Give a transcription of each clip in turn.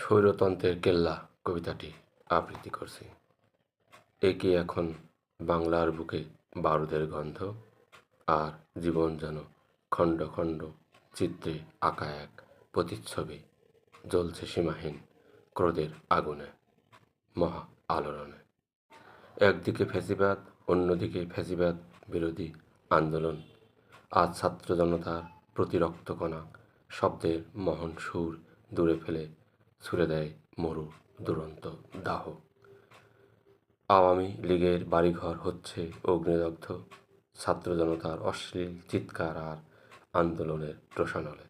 স্বৈরতন্ত্রের কেল্লা কবিতাটি আবৃত্তি করছি। এ কি এখন বাংলার বুকে বারুদের গন্ধ, আর জীবন যেন খণ্ড খণ্ড চিত্রে আঁকা এক প্রতিচ্ছবি, জ্বলছে সীমাহীন ক্রোধের আগুনে, মহা আলোড়নে। একদিকে ফ্যাসিবাদ, অন্যদিকে ফ্যাসিবাদ বিরোধী আন্দোলন। আজ ছাত্র জনতার প্রতি রক্তকণা শব্দের মহন সুর দূরে ফেলে ছুড়ে দেয় মরু দুরন্ত দাহ। আওয়ামী লীগের বাড়িঘর হচ্ছে অগ্নিদগ্ধ, ছাত্র জনতার অশ্লীল চিৎকার আর আন্দোলনের রোষানলে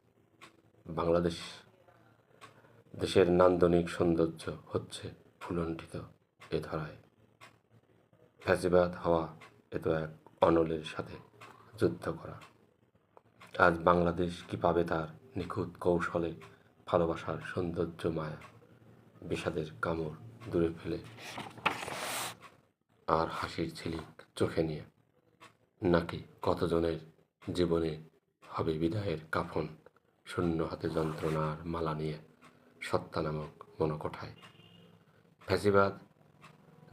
বাংলাদেশ দেশের নান্দনিক সৌন্দর্য হচ্ছে ফুলণ্ঠিত এ ধরায়। ফ্যাসিবাদ হওয়া এ তো এক অনলের সাথে যুদ্ধ করা। আজ বাংলাদেশ কি পাবে তার নিখুঁত কৌশলে ভালোবাসার সৌন্দর্য মায়া, বিষাদের কামড় দূরে ফেলে আর হাসির ঝিলিক চোখে নিয়ে? নাকি কতজনের জীবনে হবে বিদায়ের কাফন, শূন্য হাতে যন্ত্রণার মালা নিয়ে সত্তা নামক মনকোঠায়? ফ্যাসিবাদ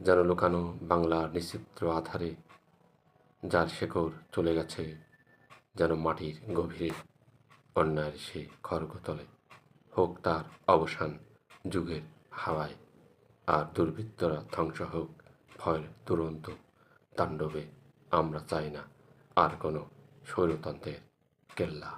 যেন লুকানো বাংলার নিশ্চিত্র আধারে, যার শেকড় চলে গেছে যেন মাটির গভীরে, অন্যায়ের সে খড়গতলে। হোক তার অবসান যুগের হাওয়ায়, আর দুর্বৃত্তরা ধ্বংস হোক ভয়ের দুরন্ত তাণ্ডবে। আমরা চাই না আর কোনো স্বৈরতন্ত্রের কেল্লা।